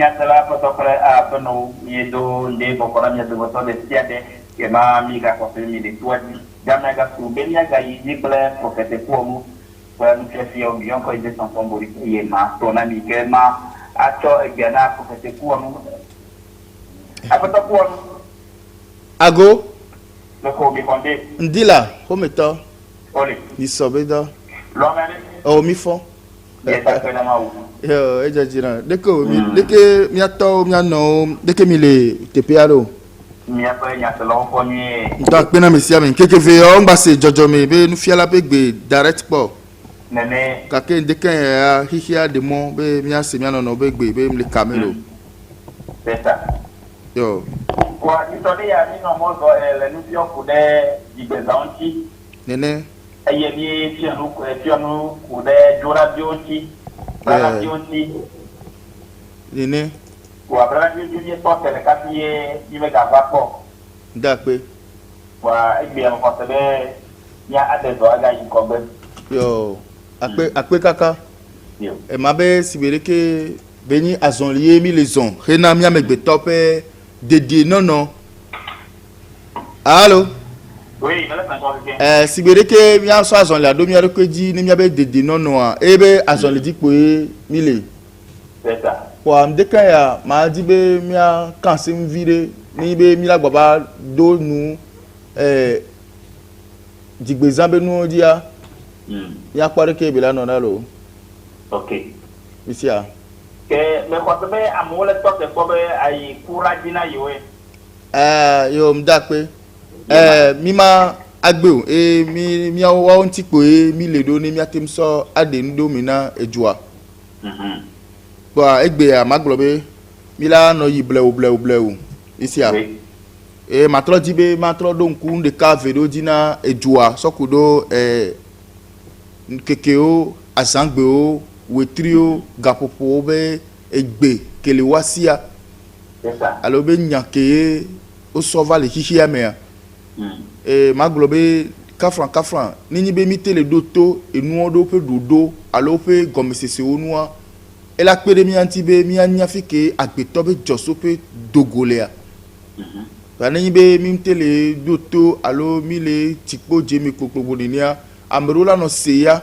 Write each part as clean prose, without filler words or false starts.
nya sala protokole a peno yedo le bokora nya do to de tiade ke ma mi ga ko mi de tuadi dama ga su benya ga yi ble profete ko mu kwa nu ke fio mi on ko de son tombori ye ma to na mi ke ma a to e ga na profete ko mu a to ko ago no ko bi konde ndila ko meto ole ni sobedo lo mane o mi fo ye ta ko na ma wu yo ejajira deko mi ato mi ano deke mi le tepiaro mi apa nya sala ko ni nta pe na mi sia mi kekeve o ngba se jojo mi be nu fiala be gbe direct po nene kake deke ya hihia de mo be mi ase mi ano no be gbe be mi le camelo pesa yo kwa historia ya mi no mo zo le nu fio ku de igbeza onti nene eye bi fionu ku de jora bi onti para bi onti nene wa para bi onti to tele ka ti ni me ga ba po nda pe wa egbe am ko tele ya ade do aga yin ko gbe yo akpe kaka yo e ma be sibireke beni azonlier mi les on rena mi amegbe tope dédié non allô oui na la ko ke sibireke mi aso azonle ado mi arekeji ni mi abe dédié non a ebe azonle dipo mi le c'est ça kwa mdeka ya ma di be mi a kanse mvire ni be mi la gbaba do nu digbezan be nu dia ya pare ke be la non alo okay bisia ke me ko be amole to te ko be ai courage na yo yo mdape mi ma agbe o mi wa on ti pe mi le do ni mi atem so ade ndo mi na ejua ba egbe a maglobe mi la no yi ble o isia matro dibe matro do nku de ka vedo dina ejua sokudo kekeo asangbe o wetrio gapopo be egbe kele wasia c'est ça alo be nyake o sova le hihia me maglobe kafran ni be mi tele doto enu odo pe dodo alo pe gomesese onua ela pere mi antibe mi anya fike agbeto be joso pe dogolea ni be mi tele doto alo mi le tikpo jemi kokogbo nia amerola no seya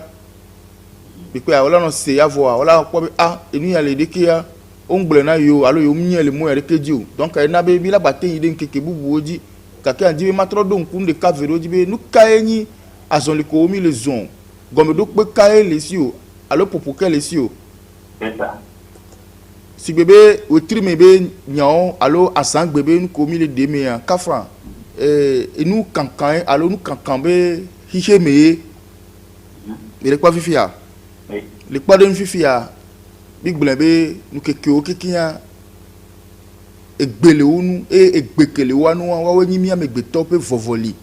bikwe awala no seya vo awala ko enu ya le dekia ongle na yo alo yo mnye le mo erekeji o donc na be bi la bate yide nkeke bubu oji kaka andibe matro do nkunde ka vero dibe nu kaeni azon le ko mi le zon gomme do pe kae le si o alo popo ke le si o c'est ça si bebe o trime be nyaon alo asan gbebe nu ko mi le de me ya kafran enu kankan alo nu kankan be hihe me le kwa fifia le kwa de fifia big blebe nu keke o kekia egbele onu egbekele wanu wa wenyi mi amegbe tope vovoli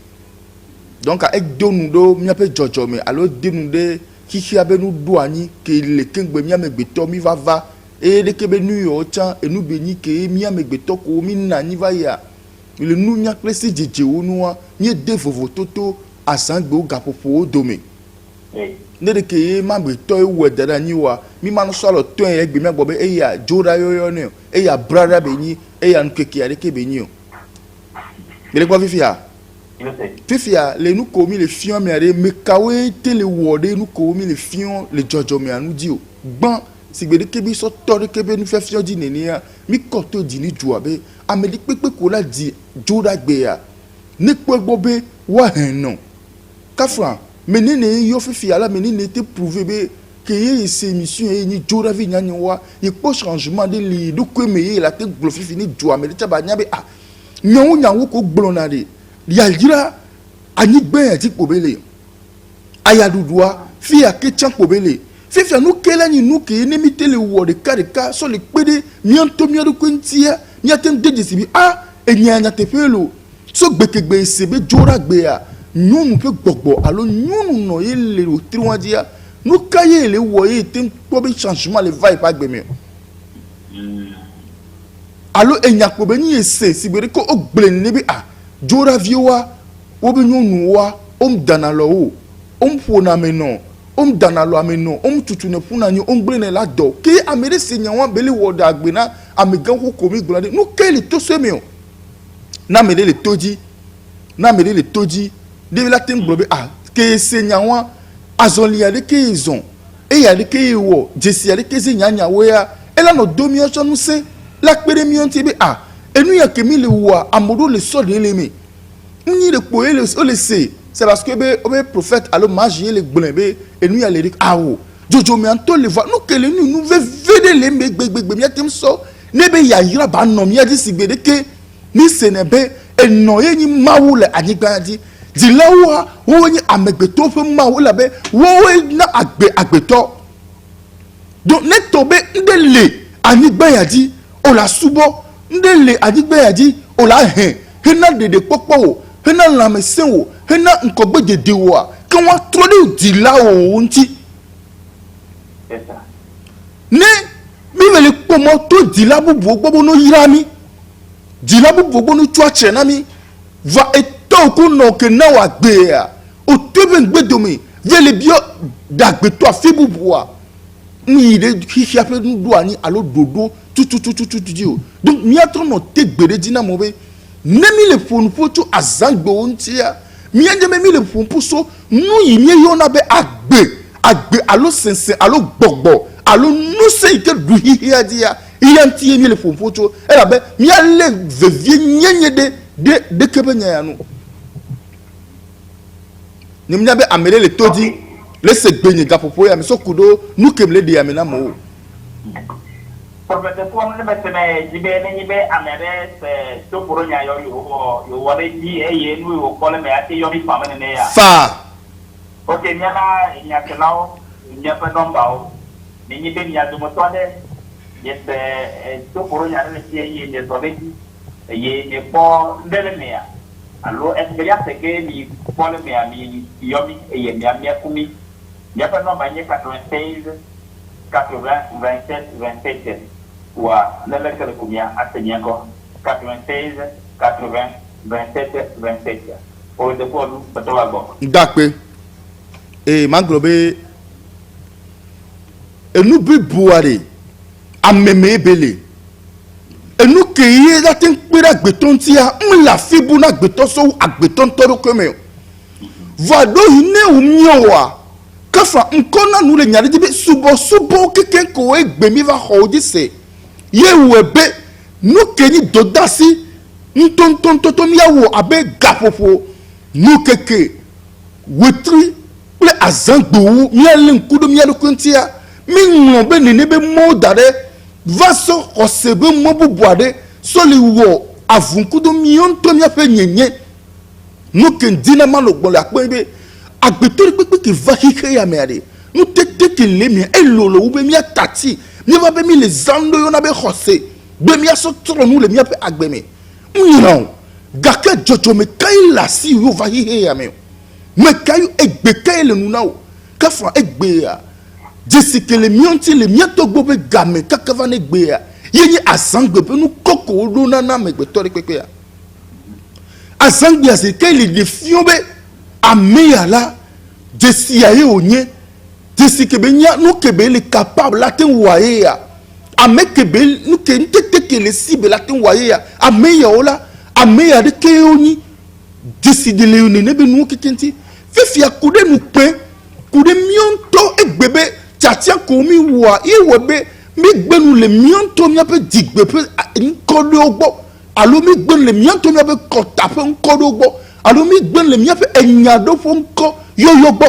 donc a donu do mi ape jojo me alo denu de hihi abenu do ani ke le kengbe mi amegbe to mi vava de kebe nu yo chan enu beni ke mi amegbe to ko mi na ni va ya le nu nya klesi jeje onu wa ni de vovo toto asangbe o gapopo o dome ne de ke ma gbe to ewe dada ni wa mi ma no so to en egbe mi agbo be eya jora yoyo ne eya brother be ni eya nkeke ya de ke be ni o le kwa fifia le nu ko mi le fion mi are me kawe tele wode nu ko mi le fion le jojo mi anu di o gbon sigbe de ke bi so to de ke be nu fe fion di neni ya mi ko to di ni ju abe amedi pepe ko la di jora gbe ya ni pegbo be wa hen no kafran menene yo fifia la menene te prouver be que y ces émission et ni jora vi nyanya wa y po changement de li do ko meye la te glo fini joa me te ba nya be nyawo ko gblona de ya jira ani gbe ti pobele aya dudua fi akecha pobele fifia nu kela ni nu ke ni mi tele wo de ka so le pede mi anto mi ado kwentia ni atem de sibi enyanya te pelo so gbekegbe sebe jora gbe ya nyunu pe gbogbo alo nyunu no ile o triwadia nu kaye le wo ye tem ko be changement le vibe agbe me alo enyakpo be ni ese sibere ko ogbele ne bi jora viewa wo be nyunu wa dana lo o fo na me no dana lo ameno tutu ne puna ni gble la do ke amere senya wan bele woda agbena amegan ko komi glade no ke le to se o na mele le toji de la tem blobe ke senya wan azoli ya de ke izon e ya de ke wo jesi ya de ke senya nya we ya ela no domi o so nu se la pere mi on ti be enu ya ke mi le wa amodo le so de le mi ni le po ele o le se c'est parce que be prophète allo magie le gblebe enu ya le dik jojo mi anto le va no ke le nu ve vede le gbegbe mi atem so ne be ya yira ba no mi adi sigbede ke ni senebe eno ye ni mawule anigba di dilawa wo ni amegbeto fe mawule be wo na agbeto donc ne tobe ndele anigba ya di o la subo ndele anigba ya di o la hena de popo hena la mesen wo hena nkogbe dede wo ke won trode dilawo nti ne mi vele pomo to dilabu gbogbo no yirami dilabu gbogbo no tuache na mi va eto ko no ke na wa gbe ya o tebe ngbedomi vele bio dagbe to afibubuwa ni de hihia pe ndu ani alo dodo tutu o donc mi atro no te gbere dina mo be ne mi le fonu poto azangbo ontia mi ende me mi le fonu so nu yi mi yo na be agbe alo sensen alo gbogbo alo nu se ike du hihia dia iyanti mi le fonu poto e la be mi ale vevie nyenye de kebenya ya no ni mi be amele le todi le se gbenye gapopo ya mi so kudo nu kemle de ya mi na mo Professeur Fouam ne metene jibe ne yibe amere se to poronya yo wale ji eye nu yo kole me ati yo mi famene ne ya fa okay nya kenao nya pe nombao ni yibe nya do motode yese to poronya ne ti eye ne to be eye ne po ndele me ya allo experience ke ni kole me ami yo mi eye mi ami akumi nya pe nomba nye 96 80 27 27 ou à l'électeur de combien à Seigneur 96 80 27 27 pour le dépôt de Tobago. D'accord. Et Manglobe et nous buboare à mémé belé et nous cueillir la température béton tia la fibre na béton so à béton toro comme va do ine ou miowa kafa nkona nous le nyali dibe subo keken ko egbe mi va hodi se ye webe nous keni dodasi ntontonton yawo abe gapofo nous keke wetri ple azangbo mi ale nkudo mi ale kuntia mi ngombe nene be modare va so osebe mobu boade so le wo avunkudo mi onto mi ape nyenye nous ken dinama lo gbon la pe agbetori pepe ki va hike ya mere nous tete ki le mi elolo ube mi atati mi va be mi le zando yo na be khose be mi aso tro nous le mi ape agbeme non gake jojo me kai la si yo va hike ya me kai egbe kai le nuna o ka fra egbe ya jesi le mi onti le mi to gbo game kakava ne egbe ya yenyi asangbe pe nu koko do na me gbetori pepe ya asangbe ya se kai le defion be ameyala jesi ya ye onye jesi kebe nya no kebe le capable la ten waye ya ame kebe no ke ntete le cible la ten waye ya ameya ola ameya de ke oni jesi de le oni ne be no kekenti fifi akude nu pe kude mionto egbebe chatia ko mi wa iwebe mi gbenu le mionto mi ape digbe pe nkodo ogbo alo mi gbenu le mionto mi ape kota pe nkodo ogbo alors mi gben le mia fait enyado fonko yo bo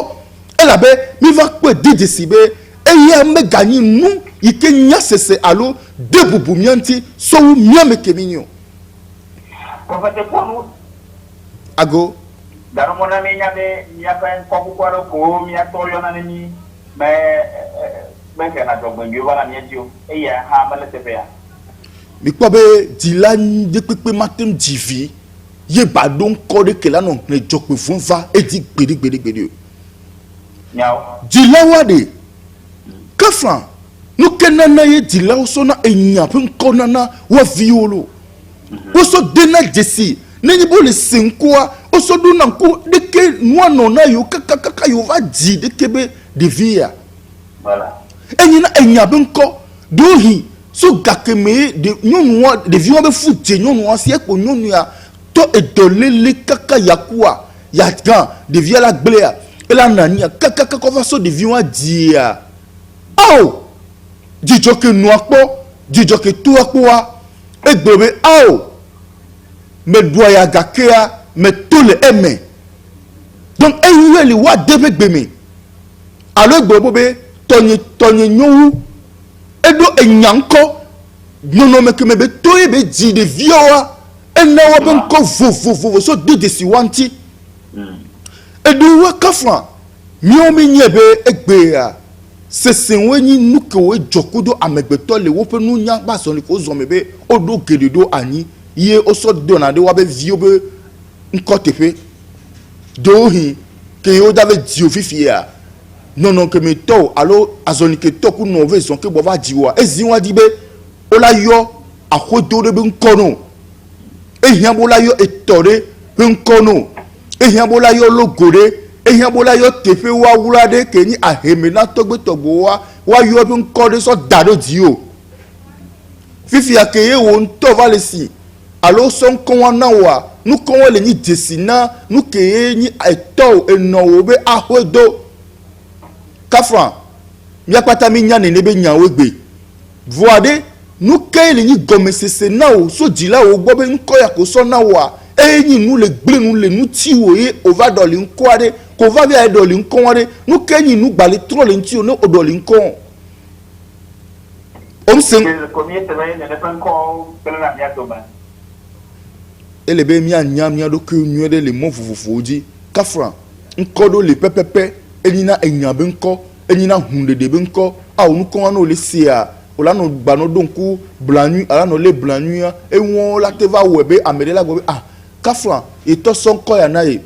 ela be mi va pe didi sibe e ya me gagner nous ike nya sese alo de bubu mianti so mia me keminyo professeur Fouam ago daro mona me nya be nya pa ko ko mi ato yo na ni me kana do gben yo wala mi etio e ya ha mala te ya mi ko be dilan de pepe matem divi ye ba don kode ke la non ne jokpe fun va e di gbede nyaw dilawa de kafran nu kenana ye dilaw so na enya pun konana wa violo wo so dena jesi ne ni bo le sinkoa osodo na ko de ke no no na yo kaka yo va di de ke be de via Voilà. enyina enya be nko dohi so gakeme de nyonwa de viwa be fute nyonwa si ekpo nyonu ya to edolele kaka yakua ya gan de via la glea ela nania kaka ko va so de viwa dia oh dijoke nu apo dijoke tu apo wa egbobe oh me doya gakea me tole eme donc eyueli wa debe gbeme alo egbobe tonye nyowu edo enyanko nono mekeme be toye be di de vioa enawo be nko vo so do de si wanti edo wa kafra miomi nyebe egbea sesenwe ni nuke we jokudo amegbeto le wo pe nunya ba so ni ko zo mebe odo gededo ani ye oso donade wa be vio be nko tefe dohi ke yo dave di ofifia non que me to alo azoni ke to ku no ve son ke bo va diwa ezinwa dibe ola yo akodo de ben kono ehian bola yo etore ben kono ehian bola yo logore ehian bola yo tefe wa wurade ke ni aheme na togbe togbo wa yo ben kono so dado dio fifi akeye wo nto vale si alo son kon na wa nu kon le ni desina nu ke ni eto enowo be ahodo Kafran, miakpata mi nya nebe nya wegbe. Voade, nous kele ni gome sese na o so dila o gbo be nko ya ko so na wa. Ni nous le gble nous le nous ti o ye o va doli nko ade, ko va via doli nko ade, nous kenyi nous bale tro le nti o no o doli nko. On sen Le premier semaine ne pas encore pela na biato ba. ele be mi anya mi do ke nyu de le mo fufufu di. Kafran, nko do le pepepe enina enyabe nko enina hunde de benko a onu kon no le sia ola no gba no donku blanu ala no le blanu ya ewon la te va webe amede la gobe Kafran e to son ko ya na e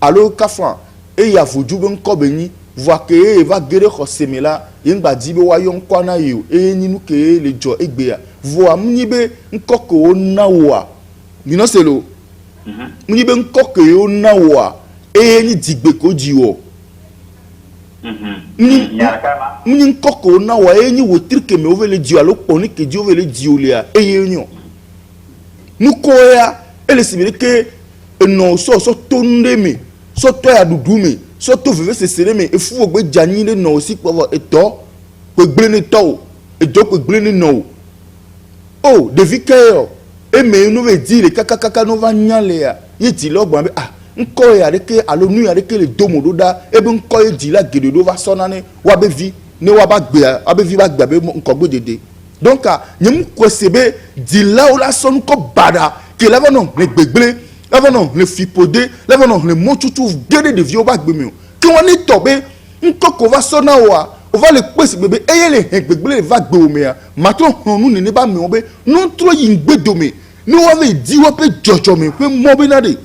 alo Kafran e ya foju benko beni voa ke e va gere khosemela yengba dibe wa yon kwa na yo e ninu ke le jo egbe ya voa mnibe nko ko na wa mino selo mnibe nko ke yo na wa e ni digbe ko jiwo mini koko na wa enyi wotiri ke me ovele dio alo poni ke dio ovele dio le a eyenyo nuko ya ele sibire ke no so tonde me so to ya dudu me so to veve sesere me efu ogbe jani le no si po eto pe gble ni to ejo pe gble ni no oh de vikeyo e me no ve di le kaka no va nyale ya ye ti lo gbo be nko ya reke alo nu ya reke le domodo da ebe nko e di la gededo va sonane wa be vi ne wa ba gbe abe vi ba gbe be nko gbe dede donc nyem kwesebe di la o la son ko bada ke la va non le gbegble la va non le fipode la va non le motutu gede de vi o ba gbe mi ke won ni to be nko ko va sona wa o va le pese bebe eye le gbegble va gbe o me ya maton honu ni ba mi o be non tro yin gbe do me ni wa ve di wo pe jojo me pe mo be na de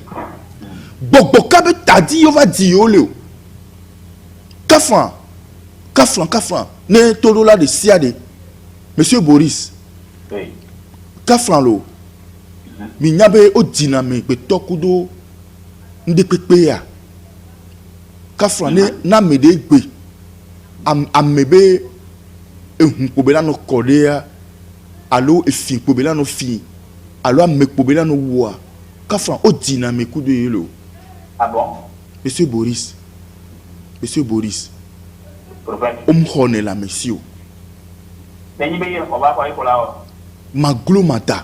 gbogbo kabe tadi yo va di yo le o Kafran ne tolo la de siade monsieur Boris oui Kafran lo mi nyabe o diname pe tokudo nde pepe ya Kafran ne na mede gbe amebe ehun pobela no kodea alo efin pobela no fi alo amek pobela no wa Kafran o diname kudo yelo. Ah bon? Monsieur Boris. On connaît la monsieur. Maglomata.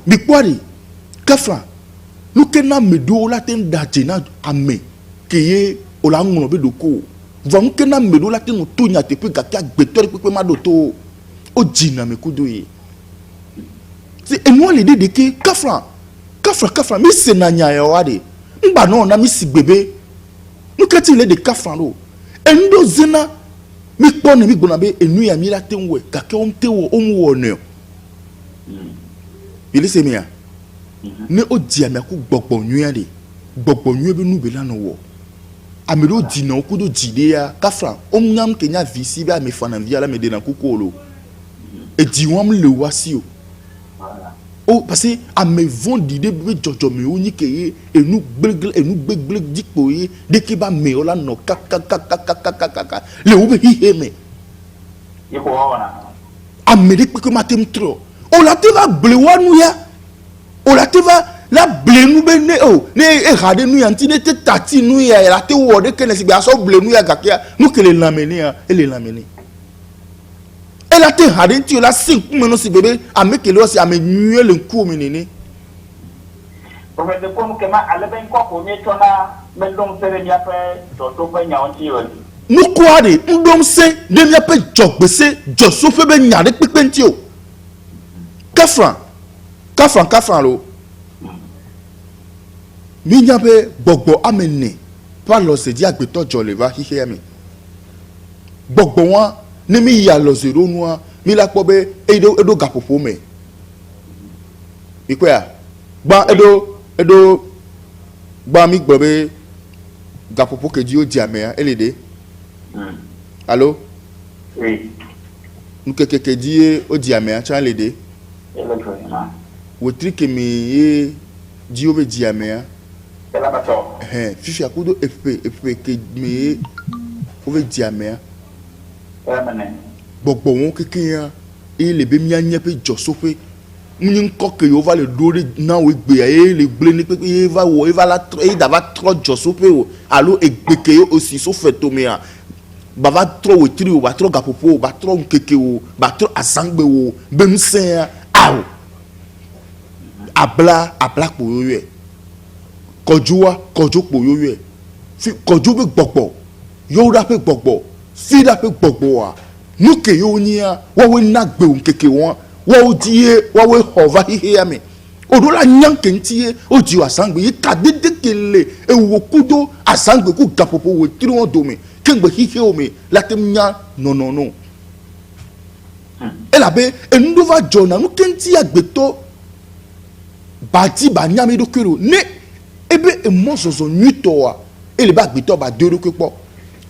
Mais quoi dit? Kafra. Nous kena medo la ten dajena ame. Keye ola ngono be doko. Vam kena medo la ten tonya te pe gaka gbetori pe ma doto. O jina me kudoye. C'est et moi l'idée de que Kafra mi se na nya ya wade mba no na mi si bebe nous kati le de Kafra lo endo zena mi pone mi gbona be enu ya mi la tenwe kake on tewo on wone ile se mia ne o dia me ku gbogbo nwa de gbogbo nwa be nu be la no wo amelo di na ku do jide ya Kafra o nyam kenya visi be ame fana via la me de na ku ko lo e di wam le wasi o Oh, parce que à mes vents d'idées, Jojo me uni et nous bégle dikpoye, dès qu'il va me ola no kaka. Le oube hi heme. Amérique que matem trop. On la te va blewa nous ya. On la te va la ble nous bene oh. Ne erade nous yanti ne te tati nous ya. La te wode que ne si bien so ble nous ya gakia. Nous que les l'amener hein. Et les l'amener. Elle a été radée, tu l'as 5 minutes si bébé, à me que l'os, à me nuer le coup, ménéné. Nous quoi de, nous dom c'est, demi après job, c'est, job souffle ben y'a pique pentio. Kafran lo. Minya pe bogbo amene, pas l'os dit à beto joleva, hi me. Bogbo wa. Ne mi ya lo zero noa mi la pobe edo gapopo me ikwe ba edo ba mi gbobe gapopo ke di o di ame elede allo oui nke di o di ame cha elede wotri ke mi di o be di ame fifi akudo efe ke mi o be di ame gbogbo wọn kékeré et les bémiens n'y a pas de josope nous que yo va le dori na we gbe e le gble ni pe e va la e da va trop josope o allo e gbeke yo aussi so fait tomea ba va trop we tri o ba trop gapopo o ba trop nkeke o ba trop asangbe o bemsen aw abla po yo ye kojo po yo ye fi kojo be gbogbo yo da pe gbogbo si da pe gbogbo wa nous que yo nia wa we na gbe o nkeke won wa o die wa we hova hihe ame odo la nyanke ntie o di asangbe yi ka dede kele e wo kudo asangbe ku gapopo we tri won do me kengbe hihe o me la temnya no ela be endo va jona nu kenti agbeto bati ba nyame do kero ne ebe e mo zozo nyuto wa ele ba agbeto ba dero kpo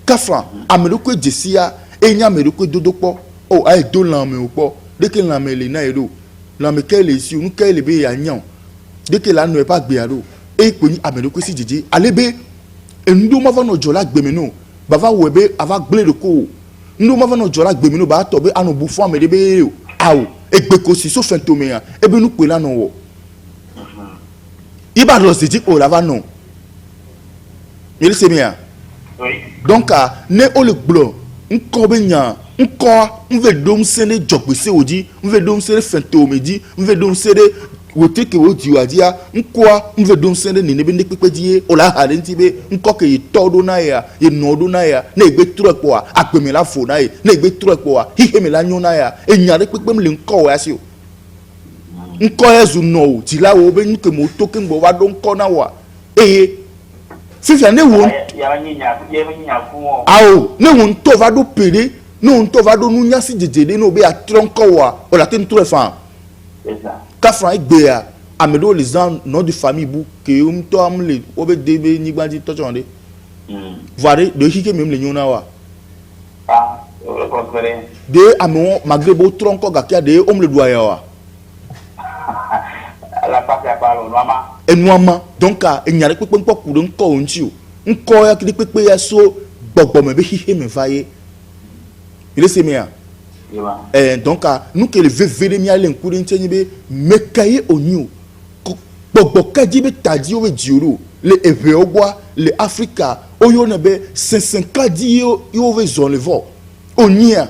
kafra ameroko jesia enya ameroko dodokpo o ai do lame opo de ke lame le na ero lame ke le si unu ke le be ya nyan de ke la no e pa gbe aro e pe ni ameroko si jeje alebe endo ma va no jola gbe me no ba va webe ava gble de ko ndo ma va no jola gbe me no ba to be anu bu fo amede be o awo e gbe ko si so fentome ya e be nu pe la no wo iba lo se ji o la va no il se mia donc ne o le glo nko be nya nko nve dom sene jogbese odi nve dom sene fentomedi nve dom sene woteke odi wadia nko nve dom sene ne be nepepe die o la ha nti be nko ke todo na ya ye nodo na ya na egbe tropo a apeme la fo na ye na egbe tropo a hihe me la nyon na ya enya de pepe me le nko wa si o nko ezu no ti la wo be nke mo to ke ngbo wa do nko na wa fifia ne won awo ne won to va do pere ne won to va do nu nya si jejede no be a tronko wa o la tem to fa ka fra igbe ya amedo les gens nom de famille bu ke um to amle o be de be ni gba di to chonde voire de hike même le nyona wa de amon magrebo tronko ga kia de omle doya wa la pape parle noama enuama donc enyare pepe nko kudo nko onti o nko ya kidi pepe ya so gbogbo me be hihe me vaye ile se mia donc nous que le vevere mi ale nkuri ntenyi be mekaye onyu gbogbo kaji be tadi o be dioro le eve ogwa le africa oyo ne be 550 di yo ve zone vo onia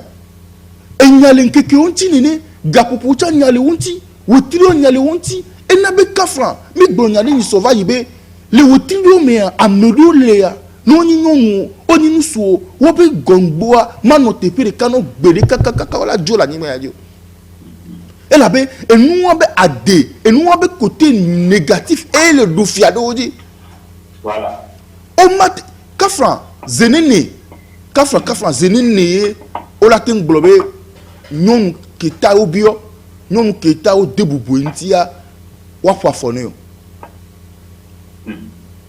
enyale nkeke onti nene gapopo cha nyale onti wotiro nyale onti ena be kafran mi gbonyale ni sova yibe le wotiro me amedo le ya no nyi nyonwo oni nusuo wo be gongboa mano tepere kano gbere kaka wala jola ni ma jo ela be enu be ade enu be côté négatif et le dofia doji voilà o mat kafran zenene o la ten globe nyon kita obio nyon kita o debubu ntia wa fafone yo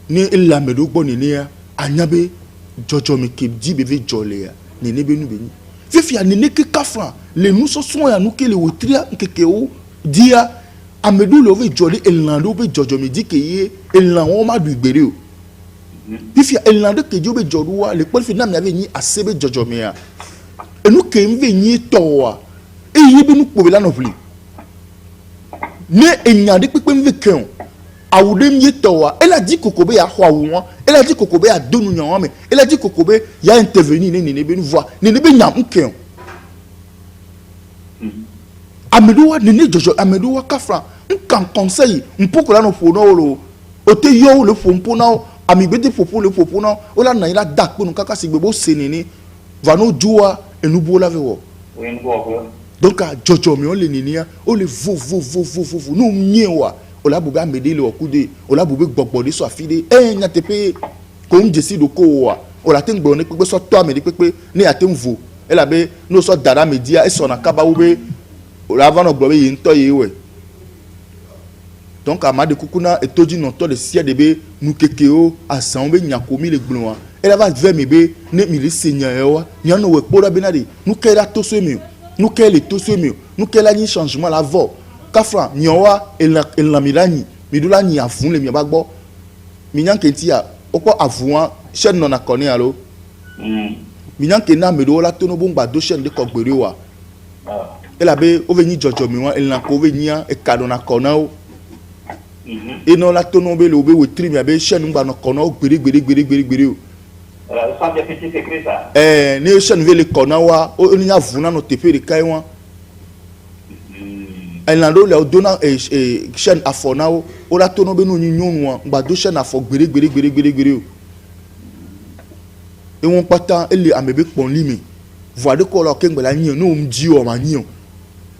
ni illa medo gboni ni ya anyabe jojo me kebdi beve jole ya ni ne benu beni fifi ya ne ke kafra le nous so son ya nous ke le wotria nkeke o dia amedu le ove joli elan do be jojo me di ke ye elan won ma du igbere o if ya elan do ke jo be jodu wa le pon fi na me ave ni asebe jojo me ya enu ke mve ni to wa e ye be nu po la no vli ne enya de pepe mve kan awude mi to wa ela di kokobe ya ho awon ela di kokobe ya donu nyan me ela di kokobe ya intervenir ne be nu voix ne be nyam nkan ameduwa nene jojo ameduwa kafra nkan conseil mpokola no fo no lo ote yo le fo mpo na ami bete popo le popo na o la na ila dak pe no kaka sigbebo senene va no juwa enubo la vewo donc jojo mi o le ninia o le vo no miewa o la bube amede le okude o la bube gbogbode so afide nya tepe ko njesi do ko wa o la tengbo ne pepe so to amede pepe ne atemvo ela be no so dara media e so na kaba ube avant no globe yin to yewe donc amade kukuna etoji no to de sia de be nu kekeo asan be nyakomi le gbloa ela va vers me be ne mi le seigneur ewa nyano we pora benade nu kera to so mi nu kele to so mi nu kela ni changement la vo kafra nyowa el milani midula ni afun le mi bagbo mi nyan kentia oko avuan chen no na koni alo mi nyan kena medo la tono bomba do chen de kogbere wa ela be o veni jojo mi wa ela ko venia e kado na kona o e no la tono be lo be we tri mi be chen ngba no kona o gbere o ça des petits secrets ça ne chen ve le kona wa o ni avuna no tepe de kai wa ela do le dona chen afona o la tono be no nyonu wa ngba do chen afo gbere o e won pata ele amebe pon limi voix de ko lo ke ngba la nyi no mji o ma nyi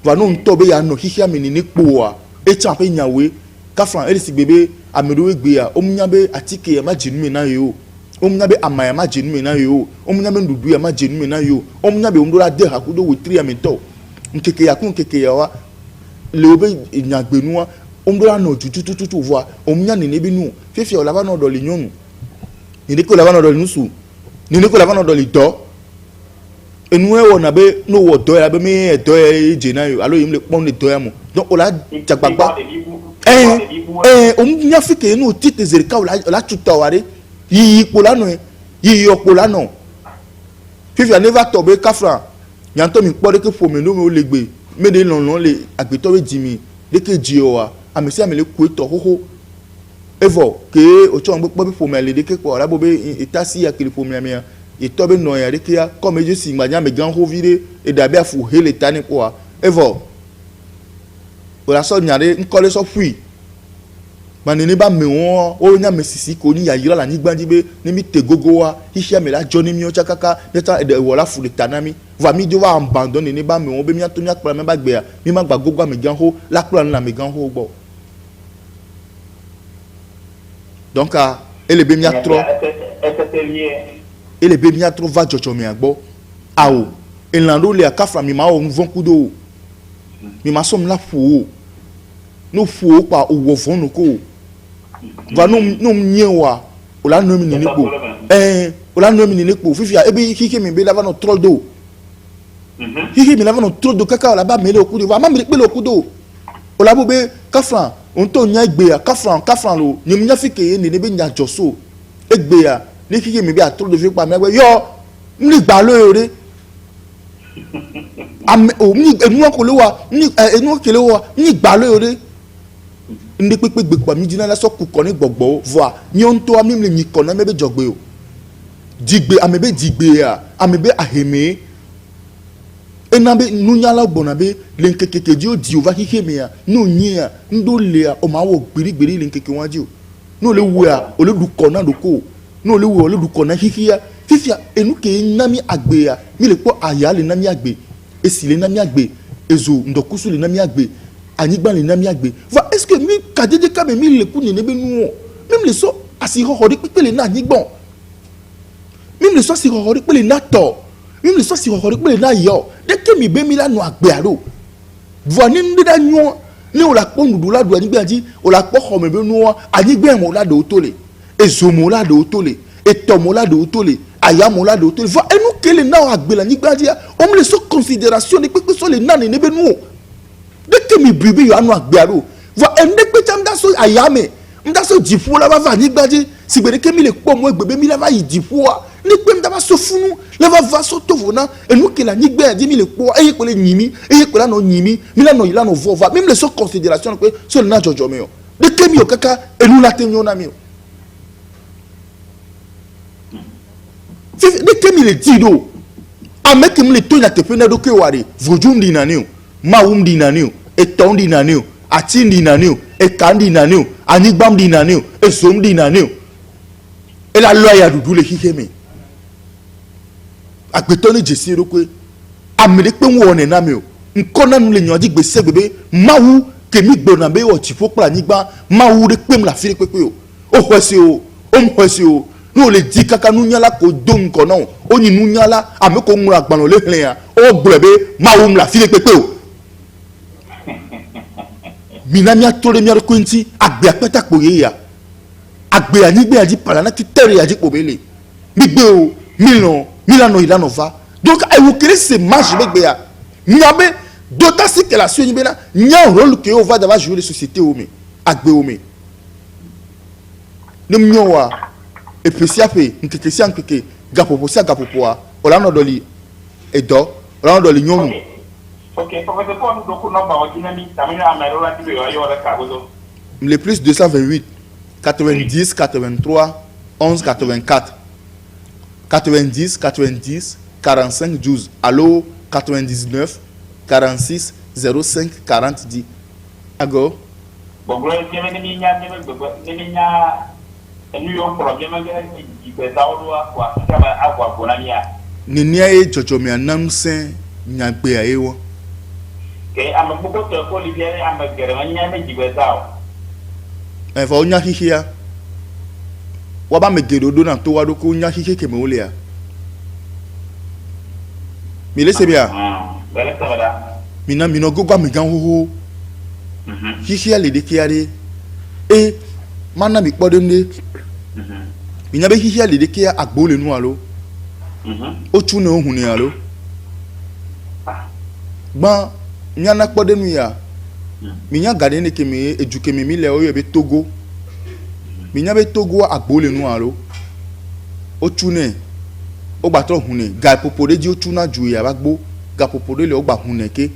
va no ntobe ya no hihia mini ni kpoa e champe nyawe kafran elisi bebe amedo egbe ya omnyabe atike ya majinu me na yo omnyabe amaya majinu me na yo omnyabe ndudu ya majinu me na yo omnyabe omdola de hakudo wetri ya mento nkeke ya kun nkeke ya wa leobe nyagbenu omdola no tutututu voix omnya ne ne binu fefi o lava no do li nyonu ni ko lava no do li nusu ni ko lava no do li do enue wona be no wo do ya be me do e jena yo alo yim le pon le do ya mo donc o la jagbagba o mi afike no tite zerika o la tuta ware yi pola no yi opola no fifi never to be kafra yanto mi po de ke fo me no me o legbe me de lon le agbeto we jimi de ke ji o wa amesi amele ku to hoho evo ke o cho ngbe po be fo me le de ke po la bo be itasi ya ke fo me me et tobe no ya rekia comme je si nganya me gan ho vire et dabe afu hele tani kwa evo o la so nyare nkole so fui manene ba me won o nya me sisi ko ni ya yira la ni gbanji be ni mi te gogo wa hihia me la joni mi o chakaka beta e wo la fu le tanami va mi jo va abandonner ni ba me won be mi atonya kpra me ba gbe ya mi ma gba gogo me gan ho la kpra na me gan ho gbo donc ele be mi atro ele be mi atro va jojo mi agbo awo elando le akafra mi ma o nvon kudo mi ma som la fu no fu pa o wo fon no ko va no nyewa o la no mi ni po o la no mi ni po fifi e be hike mi be la va no troldo hike mi la va no troldo kaka la ba me le okudo va ma me pe le okudo o la bo be kafra on to nya igbe ya kafra lo ni mi nya fike ni be nya joso egbe ya ni kike mi bi atolo fi pa mi egbe yo ni gba lo ore am o mi enu ko le wa ni enu ke le wa ni gba lo ore ndi pepe gbe pa mi jina la so ku ko ni gbogbo voi ni on to ami mi ko na mebe jogbe o digbe amebe digbe ya amebe aheme enabe nunya la gbona be le nkekeke ji o di o va kike mi ya no nyi ya ndo le ya o ma wo gbirigbiri le nkeke wan ji o no le wu ya o le du ko na do ko no le wu o le du ko na kike ya fifia enu ke nami agbe ya mi le po aya le nami agbe esi le nami agbe ezo ndokusu le nami agbe anigba le nami agbe va est-ce que mi kajeje ka me mi le ku ni ne be nu o même le so asi ho ri pepe le na anigbon même le so si ho ri pe le na to même le so si ho ri pe le na yo de ke mi be mi la nu agbe aro vo ni ndi da nyu ni o la po nudu la do anigba ji o la po ho me be nu o anigba mo la do to le ezo mo la do to le eto mo la do to le aya mo la do to le va enu ke le na agbe la anigba ji o me le so considération ni pepe so le na ni ne be nu o de ke mi bibi yo anu agbe aro va endekpe tam da so ayame mda so dipo la va ni gbaje sigbere ke mi le po mo egbebe mi la va yi dipo a ni pe mda va so funu la va so tovona enu ke la ni gbe adi mi le po eye ko le nyimi eye ko la no nyimi mi la no ila no vova même le so considération pe so le na jojo me o de ke mi o kaka enu la te nyona mi o de ke mi le dido ameke mi le to na te pe na do ke wari vojum di nani o mawum di nani o eton di nani o ati di nani o eka di nani o anigbam di nani o esom di nani o e la lo ya dudu le hike mi agbeto ni jesi ro pe amele pe won ne na mi o nko na nu le yan di gbese gbebe mawu kemi gbona be o ti fo anigba mawu re pe mi la fi pepe o hwesi o hwesi o no le di kaka nu nyala ko do nko na o ni nu nyala ame ko nura gban le hlen ya o gbebe mawu mi la fi pepe o minamia tole mi arkwenti agbe apeta poye ya agbe anigbe aji palana ki tere aji pobele migbe o milano ilano va donc ay wo kere se marche begbe ya nyabe dota si que la suñi bena nya rôle que on va d'avoir jouer les sociétés o me agbe o me nem nyowa e pesi ape nkeke si nkeke gapopo si gapopo a olano doli edo olano doli nyomu. Ok, professeur, pour nous, donc, le plus 228 90 83 11 84 90 90 45 12 allo 99 46 05 40 10 ago bon ni e jojo mi anam sen nyagbe ayewo ke am buko to ko libiere am gere nya me jibe zao e fa onya hihia wa ba me gere do na to wa do ko nya hihie ke me ole a mi le se bia bele sabada mi no gogwa mi gan hoho hihia le de kiare e mana mi kpode nde mi nya be hihia le de kia agbo le nu alo o tu na ohun ni alo gba nyana kpode nu ya minya gade ne kemi eduke mi le o ye be Togo minya be Togo agbo le nu alo o tune o gba to hune ga popode di o tuna ju ya ba gbo ga popode le o gba hune ke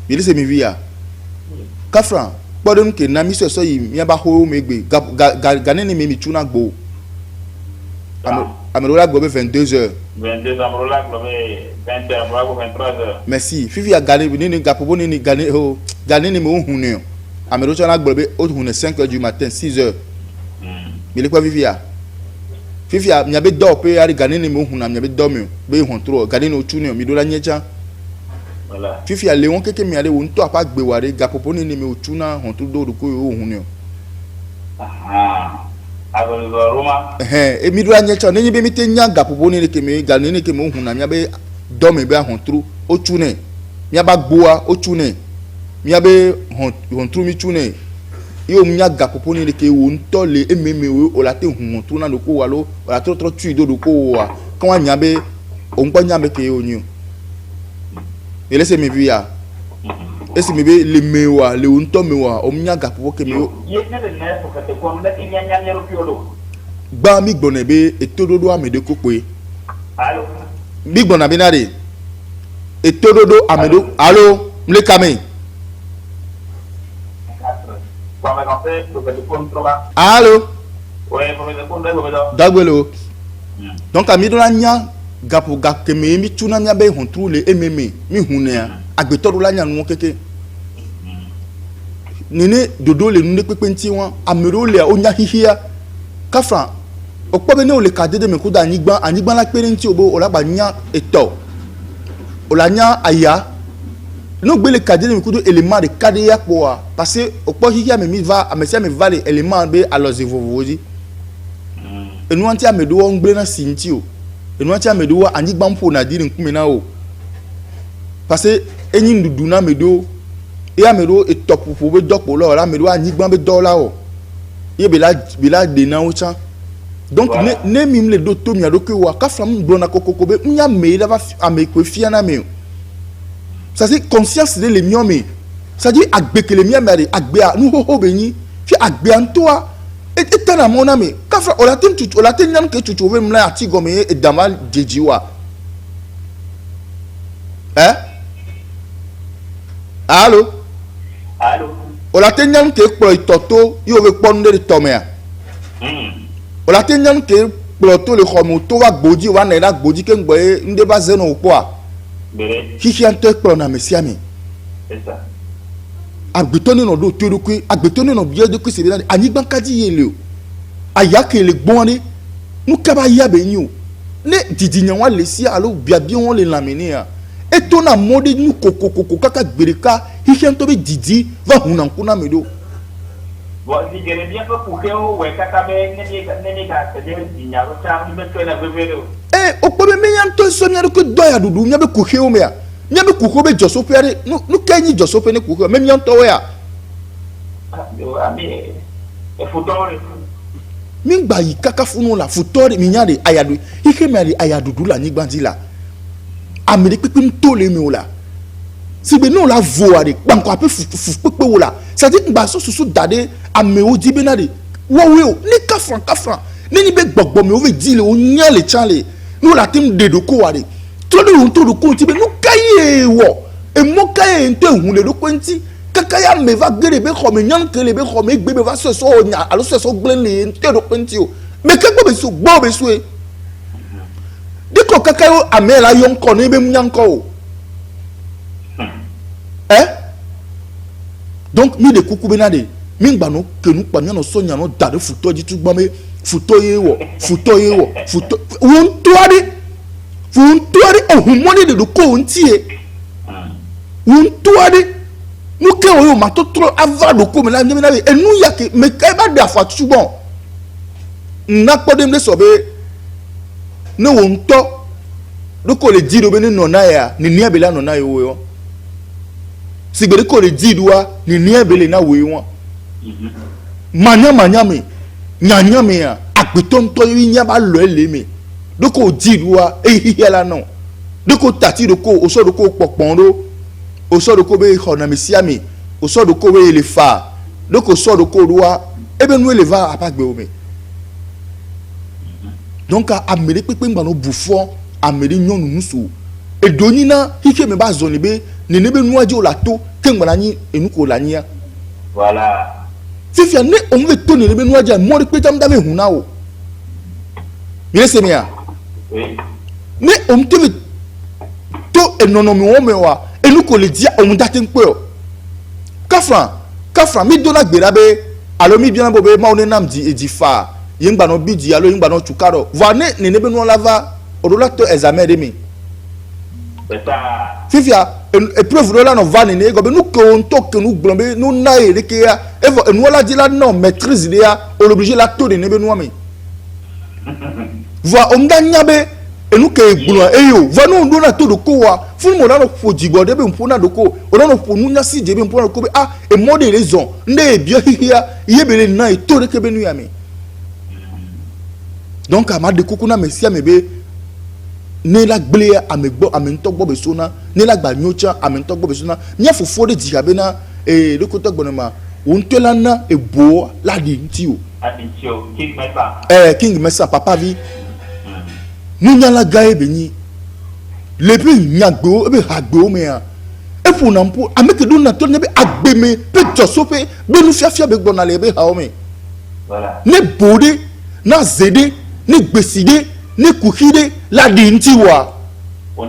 mi le se mi via kafran kpode nu ke na mi so yi mi ba ho megbe ga ne mi tuna gbo amerola gbo be 22h 22 amerola gbo be 20h amerola 23h merci fifi a gane ni ga popo ni gane o gane ni mo hune amerola na gbo be o hune 5h du matin 6h mi le kwa fifi a mi abe do pe ari gane ni mo huna mi abe do mi be hon tro gane no tune mi do la nyecha voilà fifi a le won keke mi ale wo nto apa gbe ware ga popo ni mi o tuna hon tro do ko o hune Roma emi do anya cha nenyi be mi te nya ga popo ni ke mi ga ni ke mo hu na mi be do me be hon tru o tune mi aba gboa o tune mi abe hon tru mi tune yo mi nya ga popo ni ke wo nto le ememe we o la te hu tru na do ko wa lo o la tro tu do ko wa kan wa nya be o npo nya be ke o nyu ele se mi via esi mi be le mewa le unto mewa o mnya ga popo ke mi o ye ne le ne so kete ko le nya ro piolo gba mi gbona be etododo amede ko pe allo mi gbona be na re etododo amedo allo mle kame allo ouais professeur ko ndo do dagbelo donc ami do la nya gapo ga ke mi tuna nya be hon tru le ememe mi hunea agbetoro la nya nu keke nene dodo le nu pepe nti won amero le onya hihia kafran okpobe ne o le kadede me kuda anigban la pere nti obo olagba nya eto olanya aya no gbe le kadede me kudo element de kade ya poa parce que okpo hihia me mi va amesia me va le element be aloze vovoji enu anti amedo won gbe na sinti o enu anti amedo wa anigban po na diri nkume na o parce que enyi ndudu na medo ya medo etopopo be dopo lo la medo anigban be dola o ye be la de na o chan donc voilà. ne mim le do to mi ado ke wa ka fam blona kokoko be nya me la va ame ko fia na me ça c'est conscience de le miome c'est-à-dire agbe que les miens mère agbe nous ho beni fi agbe en toi et tana mon ami kafra olatin tu olatin nyam ke tu trouver mla ati gome et damal dejiwa hein allô olatin nyam ke pro itoto yo ve ponde de tomea olatin nyam ke ploto le khomo to wa gboji wa na gboji ke ngboye ndeba zeno poa hihi ante kpɔ na mesiami agbetɔni nɔ do to ɖokui agbetɔni nɔ bia ɖokui se ɖe anyigba kadi ye le o aya ke le gbɔn ɖe nu kaba ya be nyi o ne didi nye wa le si alo biabia wɔn le lamini ya eto na mɔ ɖe nu kokokoko kaka gbe ɖeka hihi ante be didi va huna ŋku na me ɖo. Bon, si je bien que pour que vous kaka be ne ka se de dinya ro cha mi be to na bebe do. O kpɔbe me nya ŋutɔ nsɔ mia ɖokui dɔ ya ɖuɖu mia be kuxiwo mea mia be kuxo be dzɔsoƒe aɖe nu ke nyi dzɔsoƒe ne kuxo me mia ŋutɔwo ya. Mi gba yi kaka funu la futɔ de mi nya de aya do ike mea de aya ɖuɖu le anyigba dzi la ame de kpekpe ŋutɔ le mi o la sigbe ne o la voa de kpankɔ aƒe fu kpekpe o la c'est-à-dire gba so susu da ɖe amewo dzi bena de wɔwoe o ne kafran ne ni be gbɔgbɔ me wo ve di le o nya le tsa le ne o la te de ɖoko wa de tro de o to ɖoko ŋuti be nu ka ye wɔ emɔ ka ye ŋutɔ ehun le ɖoko ŋuti kaka ya me va ge de be xɔme nyanu ke le be xɔme egbe be va sɔsɔ nya alo sɔsɔ gble le ŋutɔ ɖoko ŋuti o me ke gbɔ be so gbɔ be so ye dikɔ kaka yo ame la yɔ ŋkɔ ne be nya ŋkɔ o donc mi de kuku bena de mi gba no ke nu kpa mianɔ sɔ nyanɔ da ɖe futɔ dzi tu gbɔ me futɔ ye wɔ futɔ wo ŋutɔ aɖe ohun mɔ ne de ɖoko wo ŋuti ye wo ŋutɔ aɖe nu ke wo ye o ma tɔtrɔ ava ɖoko me la nye bena be enu ya ke me ka eba de afɔ atu gbɔ nna kpɔ ɖem ɖe sɔ be ne wo ŋutɔ ɖoko le di ɖo be ne nɔna ya nenia be la nɔna ye wo ye wa sigbe ɖoko le di ɖoa nenia be le na wo ye wa manya me nyanya me ya agbetɔ ŋutɔ ye nya ba lɔ ele me ɖoko di ɖoa ehihe la nɔ ɖoko tati ɖoko o sɔ ɖoko kpɔkpɔn ɖo o sɔ ɖoko be xɔnamesia me o sɔ ɖoko be ele fa ɖoko sɔ ɖoko ɖoa ebe nu ele va apagbewo me donc ame ɖe kpekpe ŋgba no bu fɔ ame ɖe nyɔnu nusu edo nyi na xixe me ba zɔni be nene be nua dzi o la to ke ŋgba na nyi enu ko la nyia voilà fifia ne o ŋu be to nene be nua dzi mɔ ɖe kpe tam da be hu na o mi le se mia ne o ŋu te be to enɔnɔme wɔn me wa enu ko le dzia o ŋu da te ŋkpe o kafra mi do na gbe ɖa be alo mi biana bo be mawo ne nam dzi fa yen gba no bi dzi alo yen gba no tuka ɖɔ voa ne nene be nua la va o ɖo la to examen ɖe mi fifia épreuve ɖo la nɔ va nene egɔ be nu ke wo ŋutɔ ke nu gblɔm be nu na ye ɖeke ya evɔ enua la dzi la nɔ maîtrise ɖe ya o le obligé la to nene be nua me voa o ŋu da nya be enu ke gblɔa eye o voa ne o ɖo na to ɖoko wa funu mo la nɔ ƒo dzigbɔ ɖe be ŋƒo na ɖoko o la nɔ ƒo nunyasi dze be ŋƒo na ɖoko be ah emɔ de le zɔn ne ye bia xixia ye be le na ye to ɖeke be nu ya me donc ama de kuku na me sia me be ne la gble ame gbɔ ame ŋutɔ gbɔ be so na ne la gba nyo tsa ame ŋutɔ gbɔ be so na mia fofo de dzi abe na ɖokotɔ gbɔna ma wo ŋutɔ la na ebo la ɖi ŋuti o king mesa papa vi nunyala gã ye be nyi le be nyagbewo ebe hagbewo mea eƒo na ŋƒo ame ke ɖo na tɔ ne be agbe me be dzɔsoƒe be nufiafia be gbɔna le ebe hawo me ne bo ɖe na ze ɖe ne gbesi ɖe ne kuxi ɖe la ɖi ŋuti wa wo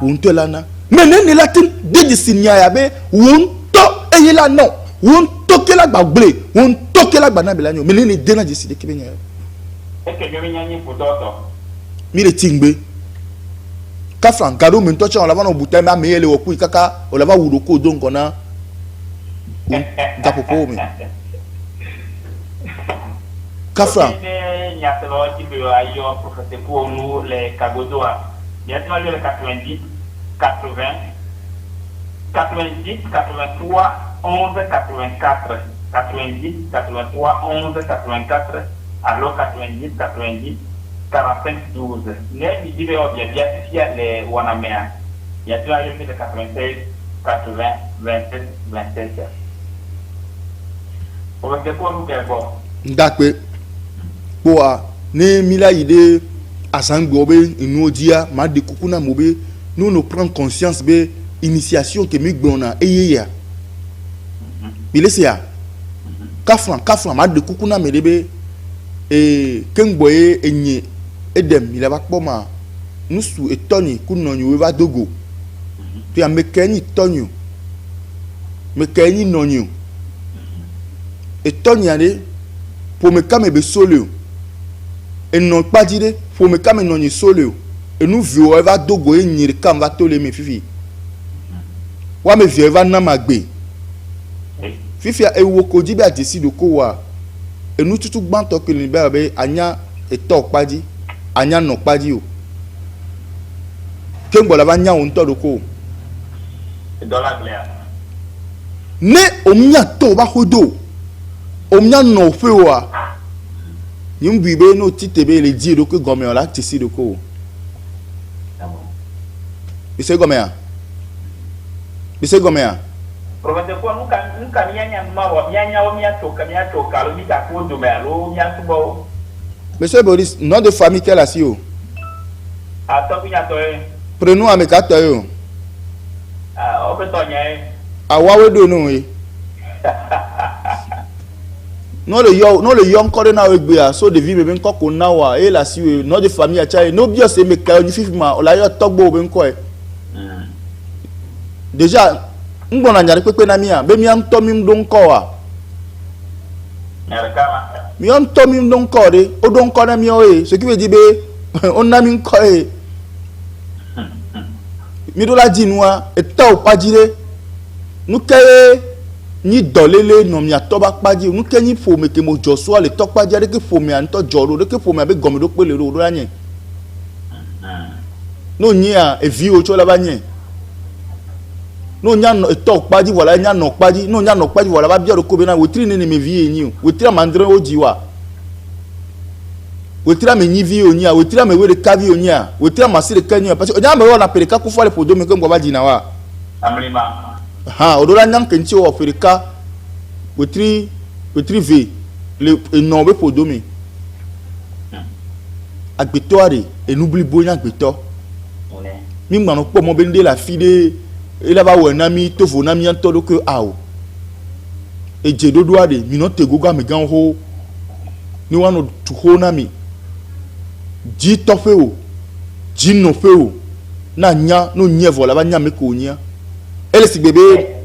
ŋutɔ la na me ne la te de si nya ya be wo ŋutɔ eye la nɔ wo ŋutɔ ke la gba gble wo ŋutɔ ke la gba na be la nyo me ne de na dzesi ɖe ke be nya mi le tingbe kafran gado me ŋutɔ tsa o la va nɔ buta me ame ye le wɔ kui kaka o la va wu ɖoko do ŋgɔ na gaƒoƒo me kafran nyaselo ti be ayo professeur pour nous les kagodoa maintenant le 90 80 90 83 11 84 90 83 11 84 alors 90 90 45 12 ne mi dire bien bien les wanamea il y a le 96 80, 27, 27. Professeur, quoi nous faire bon? Ndakpe kpoa ne mila yi de asangbo be inu odia ma de kukuna mo be nous nous prendre conscience be initiation que mi gbona eye ya bilese ya kafran ma de kukuna me de be kengbo enye edem il va kpoma nusu etoni kunonyo we va dogo tu ya mekeni tonyo mekeni nonyo etoni ade pour me kame be solio et non pas dire pour me kame non ni solio et nous vieux va dogo e nyiri kam va tole me fifi wa me vieux va na magbe fifi e wo ko di be atisi do ko wa et nous tutu gban to ke ni be anya eto padi anya no padi o ke ngbola ba nya o nto do ko dollar clair ne o mia to ba hodo o mia no fe wa nyum bibe no titebe le di do ko gome o la tisi do ko bise gome ya professeur ko nunca mianya mawa mianya o mia toka lo mi ka ko do me lo mia tubo Monsieur Boris, nom de famille quel assis o ato minya to prénom amekato yo o be to nya awawe do no e no le yo encore na egbe a so de vie be nko ko na wa e la si we nom de famille a chai no bio se me ka ni fifima o la yo togbo be nko e déjà ngbona nyare pepe na mi a be mi am to mi ndo nko wa mi am to mi ndo nko de o do nko na mi o e ce qui veut dire be on na mi nko e mi do la jinwa e ta o pa jire nu ke ni dolele no mi atoba paji nu ke ni fo me ke mo joso ale to paji de ke fo me an to joro de ke fo me be gomi do pele ro do anye no nyi a e vi o cho la ba nye no nya no to paji wala nya no paji no nya no paji wala ba bi ro ko be na wotri ni me vi enyi o wotri mandre o jiwa wotri me nyi vi onyi a wotri me we de ka vi onyi a wotri ma si de ka nyi parce que onya me wala pereka ku fale podo me ko ngba ji na wa amlima odola nyam kenchi o Afrika wotri ve le enombe podomi agbetoare enubli bonya agbeto mi ngba po mo be nde la fide ela ba we na mi tofo na mi anto do ko awo eje dodo ade mi no tegoga me gan ho ni wano tu ho na mi ji tofe o ji no fe o na nya no nye vola ba nya me ko nya ele si bébé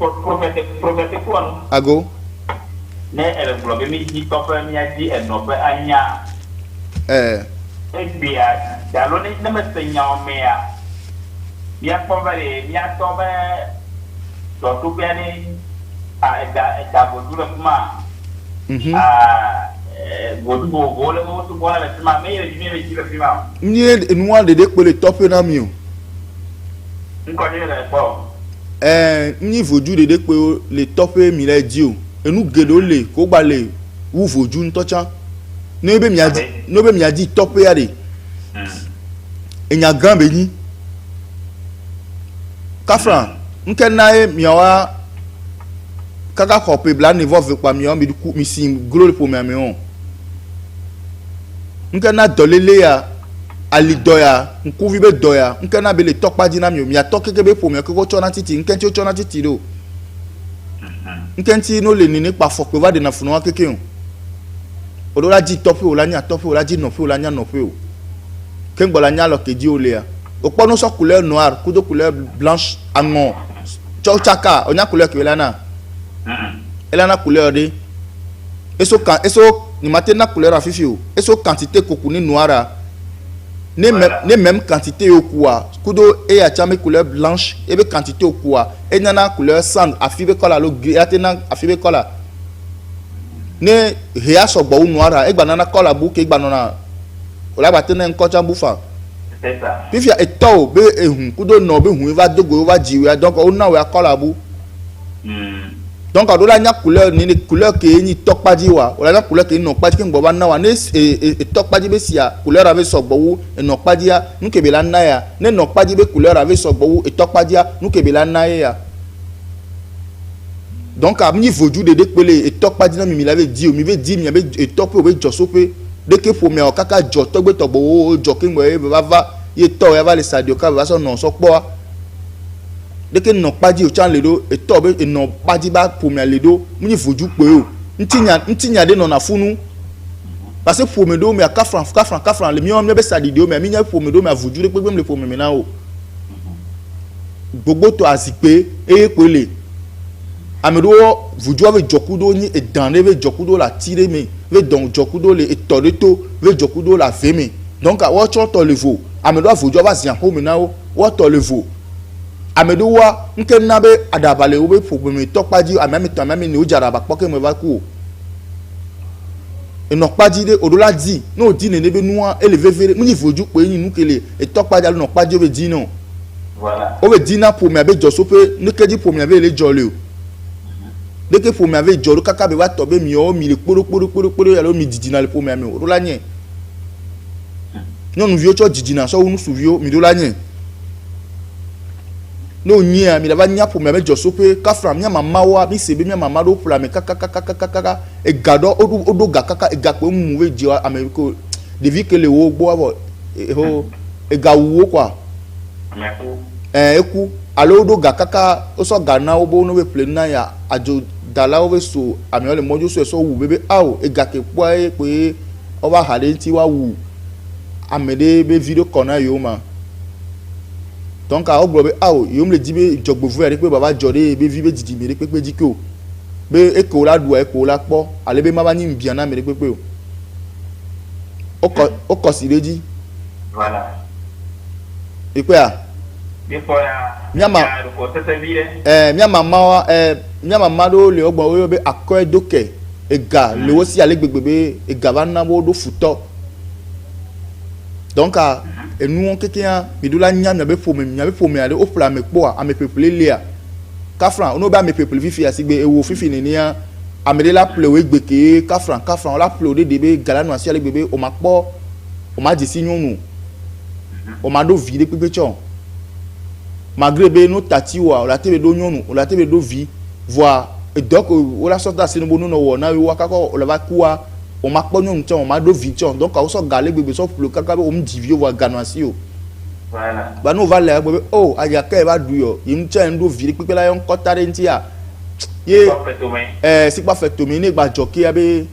professeur quoi ago ne ele bloqué mi di tofe mi a di e no be anya e bia da lo ne me senya o me a bia po vale bia to be to tu be ni a da go dura kuma go le mo tu bola le ma me ile mi le prima ni enu ande de pele tofe na mi o nko ni le po ni voju de pe le tope mi le di o enu gedo le ko gba le wu voju ntocha no be mi adi tope ya de enya gan be ni kafran nke na e mi wa kaka ko pe bla ni vo ve pa mi o mi sim glo le po mi on nke na dolele ya ali doya nkuvi be doya nke na be le tokpa di na mi atoke be po mi ko chona titi nke ti o chona titi do nke ti no le ni nípa fo pe wa de na funu wa keke o odola ji tope o la nya tope o la ji no fe o la nya no fe o ke ngbola nya lo ke di o le ya o po no so couleur noire kudo couleur blanche angon chaka onya couleur ke la na elana couleur de eso ni matena couleur afifi o eso quantité kokuni noire ne même quantité au quoi kudo e a chame couleur blanche et be quantité au quoi et nana couleur sand afibe kola lo atena afibe kola ne ria so gbo noira e gba nana kola bu ke gba nona o la batena nko cha bufa c'est ça puis ya eto be ehun kudo no be hun va dogo va jiwe donc o na we kola bu donc on doit la couleur ni couleur que ni tokpa di wa o la couleur que no pa di ke ngbo ba na wa ne tokpa di be sia couleur avec sogbo e no pa di ya nu ke be la na ya ne no pa di be couleur avec sogbo e tokpa di ya nu ke be la na ya donc à mi voju de pele et tok pas dina mi l'avait dit mi veut dire mi avait et tok pe o joso pe de que pour mi o kaka jo togbe togbo o jo ke mo e va ye to ya va le sadio ka va so non so po de que non pas dit o chan le do et to be e non pas dit ba pour mi le do mi voju pe o ntinya de non na funu parce que pour me do mi a 4 francs le mi on me be sadio mais mi nya pour me do mi a voju de pe me le pour me na o gbogbo to azipe e pele amedo vudu ave jokudo ni edane ve jokudo la tire me ve don jokudo le etoreto ve jokudo la veme donc a wo to levo amedo vudu ava zian ho me na wo to levo amedo wa nke na be adabale wo be problème tokpaji amami ni o jara ba poke me va ku eno kpaji de odola di no di ne be nuwa eleve vere mu ni vudu pe ni nu kele etokpaji alo no kpaji be di no voilà o be di na pour me be joso pe ne keji pour me be le jole dès que pour me avait joro kaka be va tomber mi o mi le poro ya lo mi didina le pour me o do la nye non nous vieux cho didina so nous souvio mi do la nye no nya mi la va nya pour me avec joso pe ka fra mi mama wa mi sebe mi mama do pour la me kaka e gado odo ga kaka e ga pe mu we ji americo de vie que le wo gbo abo e ga wo quoi eku alo do ga kaka o so ga na obo no we play na ya ajo dala o we so ami o le mojo so wu bebe awo e ga ke po e pe o ba hale nti wa wu amede be video kona yo ma donc a o gbo be awo yo me le di be jogbo fu e pe baba jode be vive didi me pe diko be e ko la du e ko la po ale be mama ni mbia na me pe o ko si leji voilà e pe a miama do le ogbon wo be akoe doke ega le wo si ale gbegbe ega ba na wo do futo donc a enu on kekia mi do la nya be pome ale o pla me po a me pepele lia ka fran ono ba me pepele fifi asigbe ewo fifi ni ya amede la ple we gbeke ka fran o la ple o de be galanu asi ale gbegbe o ma po o ma di si nyonu o ma do vide pepe chon malgré be no tati wa la tebe do nyonu la tebe do vi voir et donc o la sorta sinu bonu no wo na wi wa kako o la va kuwa o ma po nyonu chon o ma do vi chon donc o so gale gbegbe so le kaka o m divio wa ganasi o voilà ba no va le gbegbe o aya ka e ba du yo yim chen do vi pepe la yon kotare nti a ye si pa fait to mi ni gba joki abe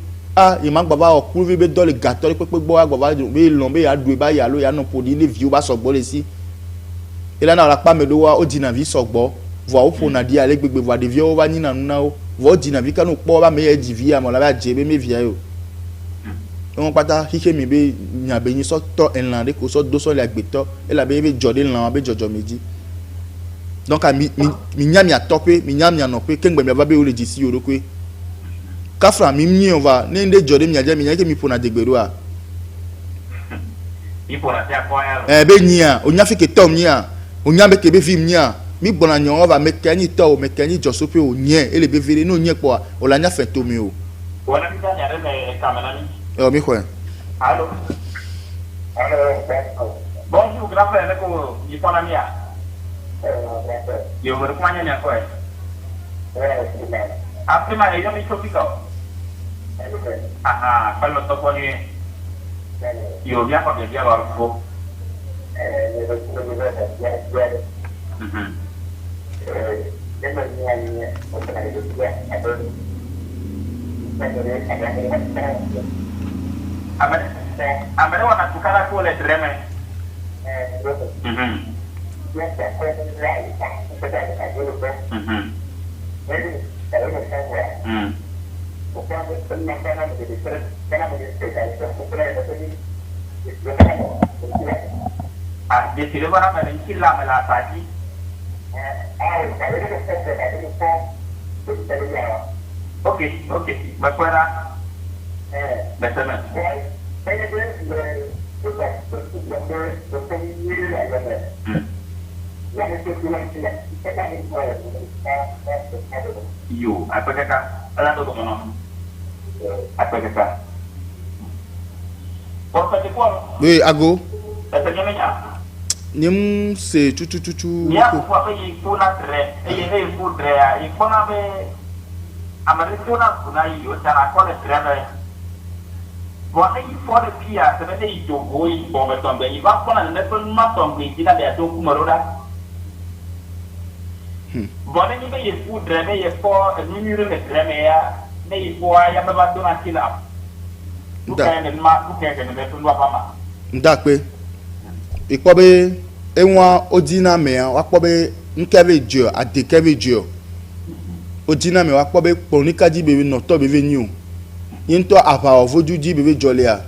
ima baba o kuvi be do le gato pepe gbo agba be lombe ya du ba ya lo ya no podi le vi o ba so gbo le si et là na la pa me do wa o di na vi sogbo vo o po na di ale gbegbe vo de vi o ba ni na nu na o vo di na vi ka no po ba me e di vi am la ba je be me vi ayo on pata hike mi be nya be yin so to enlan de ko so do so le agbeto e la be jode nlan be jojo meji donc mi nya mi atope mi nya mi anope kengbe mi ba be o le ji si orokwe ka fra mi mi on va ne nde jode mi aja mi nya ke mi po na degbero a mi po na ti akoya be nya o nya fi ke tom nya onya be kebe film nya mi gbona nyon va mekani to mekani joso pe o nye ele be vere no nye po o la nya fe to mi o wona mi nya re me kamera ni o mi ko allo bonjour grand frère ko ni pona mia yo mo ko nya nya ko après ma yo mi topiko fallo to ko ni yo ya ko be ya ba fo amene wanatukana kule treme decidió para mentir la melata allí. Ok, me acuerda. Yo, apa kata? Alam tu kemana? Apa kata? Oui, Ago. Nim se tu. Ya, apa yang punatre, yang pun tre, yang pun apa? Amaretona kuna yo tana kole treme. Bona yi fode pia tebe yi dogo yi bombe tombe yi va kona ne ko ma tombe dina de to kumaroda. Bona ni be yi fu dreme yi fo numero le dreme ya ne yi fo ya ba ba dona kila. Ndakpe ikpobe enwa odina me wakpobe nkebe jo adekebe jo odina me wakpobe ponika ji bebe no to bebe nyu yinto apa ovoju ji bebe jolia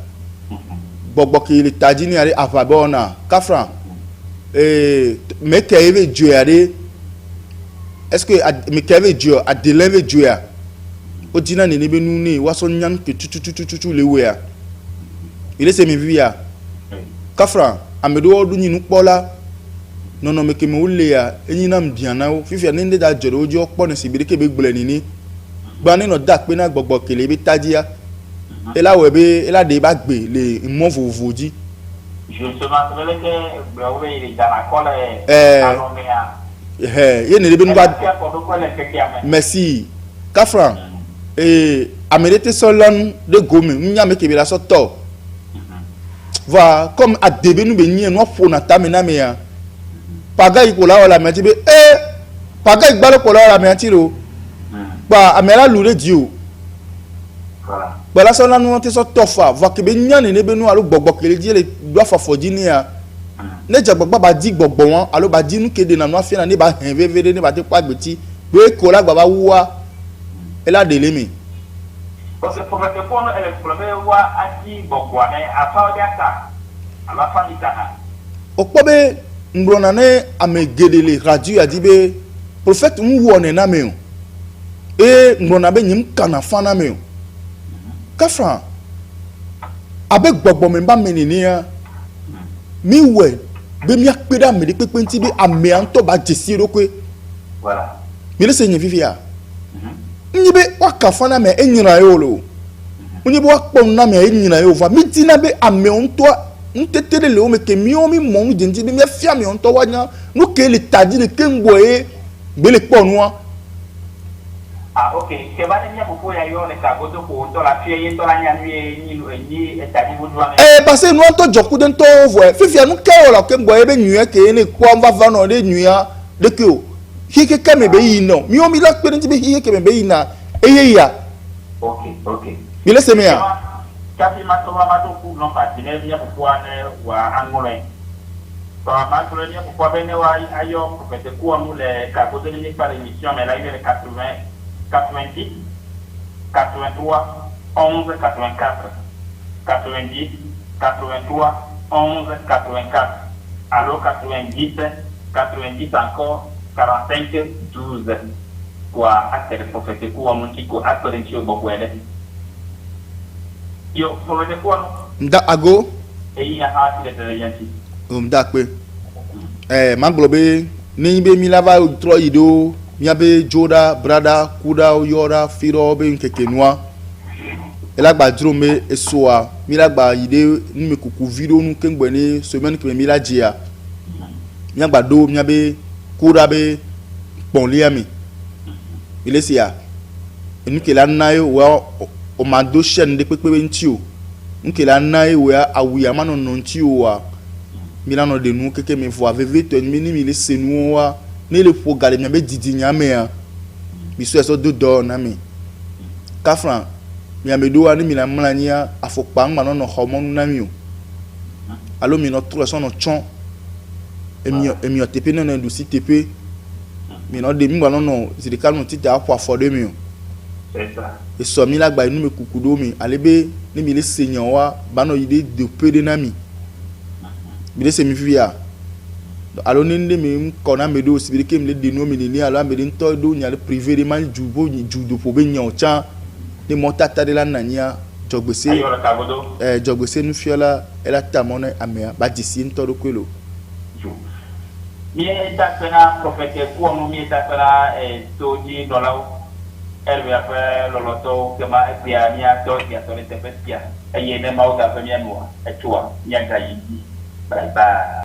gbogbo ki le taji ni are apa bona kafran meke ebe jo yare est-ce que meke ebe jo adeleve jo ya odina ni be nu ni waso nyan ke tututututu lewe ya ile se mi via kafra amedo odu nyinu kpola nono meke me ule ya enyi na mbiana o fifia ni nde da joro oji opo ni sibiri ke be gbele ni gba ni no da pe na gbogbo kele be tajia ela we be ela de ba gbe le mo vovoji justement c'est vrai que gbe we ile dana kola ye ne be nu ba merci kafra amerete solon de gomme nya meke be la so to va comme à début nous bénir nous faut na tamena meya paga ikola wala meti be paga igbalo kola wala meti ro ba amela lure dio voilà ba la so la nous te so tofa va ke be nya ne be nu alo gbogbo kele die le do fa fodi ni ya ne ja gbogbo ba di gbogbo won alo ba di nu kede na nu afia na ne ba henvevere ne ba te pa gbeti be kola gba ba wuwa ela de lemi parce que pour que pour elle problème wa ati bokwa ne afa diata ala fa ditana okpobe ngrona ne amegedele radio adibe prophète nwone na me ngrona be nyim kana fa na me kafra abe gbogbo me ba menini ya mi we be mi akpeda me de pepe nti bi ame anto ba jesiro kwe voilà mi le senye vivia nyibe wakafa na me enyina yolo nyibe wakpom na me enyina yo va mitina be ame onto ntetele le o me ke mi o mi mo nji be me fia me onto wanya no ke le tadi le kengbo gbele ponwa OK ke ba ni apopo ya yo le ka goto ko to la fie yin to la nya ni etadi bo duwa parce que no to joku den to vo fifia no ke wala kengbo be nyu ke ne kwa mva no de nyu ya de ke o hike keme be yi no mi o mi la pe nti be hike keme be yi na eye ya OK mi le se me ya kasi ma to ma to ku no pa tine bi apopo ane wa angole ba ma to le apopo be ne wa ayo ko te ku amu le ka ko de ni par émission mais là il est 80 90 83 11 84 90 83 11 84 alors 90 90 encore 45 12 kwa acteur prophète kwa mutiko acteur nchio bokwele yo prophète kwa nda ago ya hati de yanti nda pe manglobe ni be mi lava tro ido mi abe joda brada kuda yora firo be nkekenwa elagba drome esoa mi lagba ide ni me kuku video nu kengbe ni semaine ke mi la jia mi agba do mi abe kuda be bon liami ile sia enu ke la nayo wa o ma do chaîne de pepe nti o nke la nayo wa awi amano no nti o wa milano de nu keke me vo aveve to mi ni mi le senu wa ne le po gale mi be didi nyame ya mi so do na mi kafran mi amedo wa ni mi na mlania afokpa ngma no hormone na mi o alo mi no tro so no chon emi o tepe no ndu si tepe mi no de mi ngba no zirika no tita afo afode mi o c'est ça e so mi lagba inu me kukudo mi alebe ni mi le senyan wa ba no yide de pede na mi bi de se mi via alo ni nde mi ko na medo sibiri ke mi le de no mi ni alo amedi nto do nya le privé de man jubo ni judo po be nya o cha ni mo tata de la nanya jogbese jogbese nu fiola ela tamone amea ba disi nto do kwelo mi ta pena prophète ko mo mi ta pena to di dolao elle va faire le loto que ma pia ni a to ya to le te pia e ne ma o da pe mi mo e tua ni a ga yi bye bye